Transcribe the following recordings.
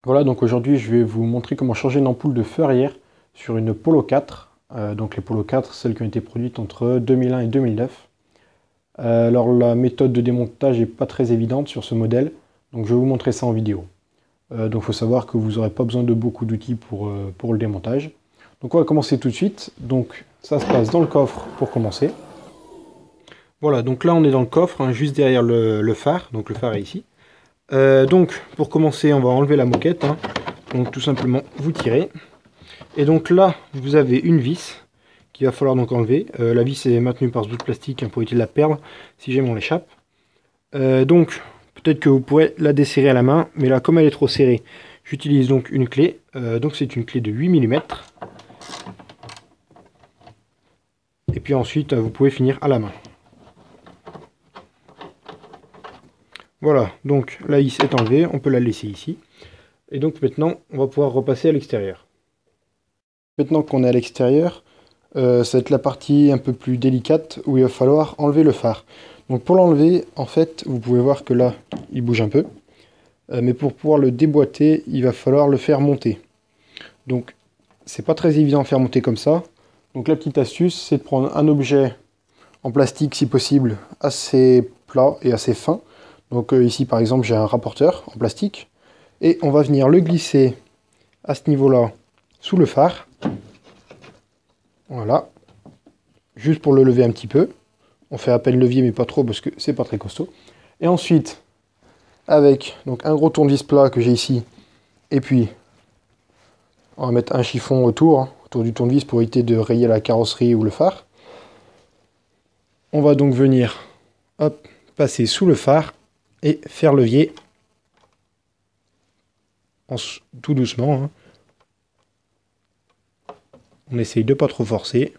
Voilà, donc aujourd'hui je vais vous montrer comment changer une ampoule de feu arrière sur une Polo 4. Donc les Polo 4, celles qui ont été produites entre 2001 et 2009. Alors la méthode de démontage n'est pas très évidente sur ce modèle, donc je vais vous montrer ça en vidéo. Donc il faut savoir que vous n'aurez pas besoin de beaucoup d'outils pour le démontage. Donc on va commencer tout de suite. Donc ça se passe dans le coffre pour commencer. Voilà, donc là on est dans le coffre, hein, juste derrière le phare, donc le phare est ici. Donc pour commencer on va enlever la moquette, hein. Donc tout simplement vous tirez. Et donc là vous avez une vis qu'il va falloir donc enlever. La vis est maintenue par ce bout de plastique, hein, pour éviter de la perdre si jamais on l'échappe. Donc peut-être que vous pourrez la desserrer à la main, mais là comme elle est trop serrée, j'utilise donc une clé. Donc c'est une clé de 8 mm. Et puis ensuite vous pouvez finir à la main. Voilà, donc la vis est enlevée, on peut la laisser ici. Et donc maintenant, on va pouvoir repasser à l'extérieur. Maintenant qu'on est à l'extérieur, ça va être la partie un peu plus délicate où il va falloir enlever le phare. Donc pour l'enlever, en fait, vous pouvez voir que là, il bouge un peu. Mais pour pouvoir le déboîter, il va falloir le faire monter. Donc c'est pas très évident de faire monter comme ça. Donc la petite astuce, c'est de prendre un objet en plastique, si possible, assez plat et assez fin. Donc ici par exemple j'ai un rapporteur en plastique et on va venir le glisser à ce niveau-là sous le phare. Voilà, juste pour le lever un petit peu. On fait à peine levier mais pas trop parce que c'est pas très costaud. Et ensuite avec donc un gros tournevis plat que j'ai ici et puis on va mettre un chiffon autour, hein, autour du tournevis pour éviter de rayer la carrosserie ou le phare. On va donc venir hop, passer sous le phare et faire levier tout doucement, hein. On essaye de pas trop forcer.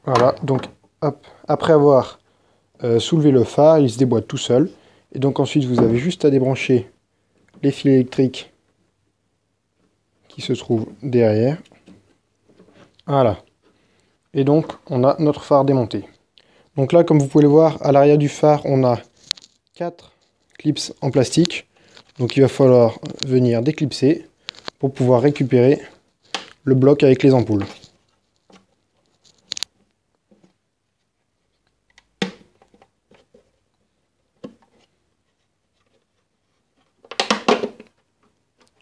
Voilà, donc hop, après avoir soulevé le phare, il se déboîte tout seul. Et donc ensuite vous avez juste à débrancher les fils électriques qui se trouvent derrière. Voilà. Et donc, on a notre phare démonté. Donc là, comme vous pouvez le voir, à l'arrière du phare, on a 4 clips en plastique. Donc il va falloir venir déclipser pour pouvoir récupérer le bloc avec les ampoules.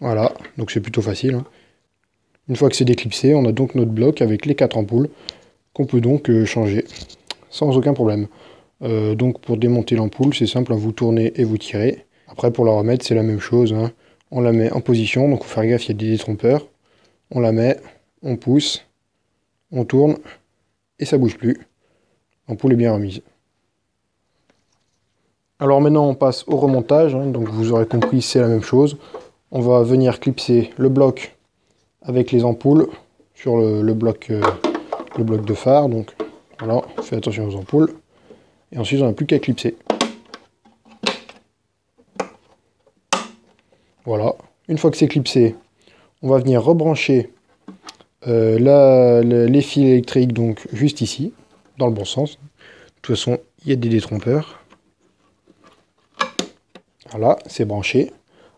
Voilà, donc c'est plutôt facile, hein. Une fois que c'est déclipsé, on a donc notre bloc avec les 4 ampoules qu'on peut donc changer sans aucun problème. Donc pour démonter l'ampoule, c'est simple, hein, vous tournez et vous tirez. Après pour la remettre, c'est la même chose, hein. On la met en position, donc il faut faire gaffe, il y a des détrompeurs. On la met, on pousse, on tourne et ça bouge plus. L'ampoule est bien remise. Alors maintenant on passe au remontage, hein, donc vous aurez compris, c'est la même chose. On va venir clipser le bloc avec les ampoules sur le bloc de phare. Donc voilà, on fait attention aux ampoules. Et ensuite on n'a plus qu'à clipser. Voilà, une fois que c'est clipsé, on va venir rebrancher les fils électriques donc juste ici, dans le bon sens. De toute façon, il y a des détrompeurs. Voilà, c'est branché.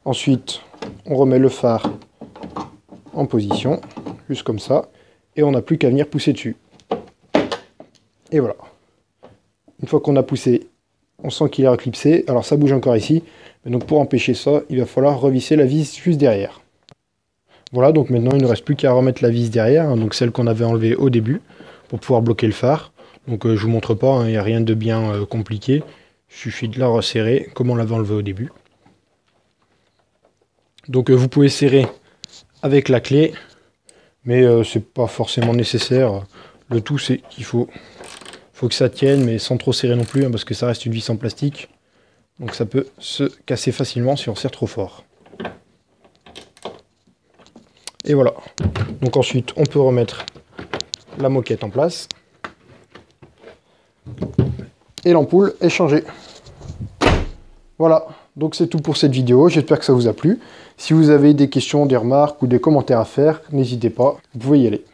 Ensuite, on remet le phare en position, juste comme ça, et on n'a plus qu'à venir pousser dessus. Et voilà. Une fois qu'on a poussé, on sent qu'il est reclipsé. Alors ça bouge encore ici, mais donc pour empêcher ça, il va falloir revisser la vis juste derrière. Voilà, donc maintenant il ne reste plus qu'à remettre la vis derrière, hein, donc celle qu'on avait enlevée au début, pour pouvoir bloquer le phare. Donc je vous montre pas, hein, il n'y a rien de bien compliqué. Il suffit de la resserrer comme on l'avait enlevé au début. Donc vous pouvez serrer avec la clé, mais c'est pas forcément nécessaire. Le tout c'est qu'il faut que ça tienne, mais sans trop serrer non plus, hein, parce que ça reste une vis en plastique. Donc ça peut se casser facilement si on serre trop fort. Et voilà. Donc ensuite on peut remettre la moquette en place. Et l'ampoule est changée. Voilà, donc c'est tout pour cette vidéo, j'espère que ça vous a plu. Si vous avez des questions, des remarques ou des commentaires à faire, n'hésitez pas, vous pouvez y aller.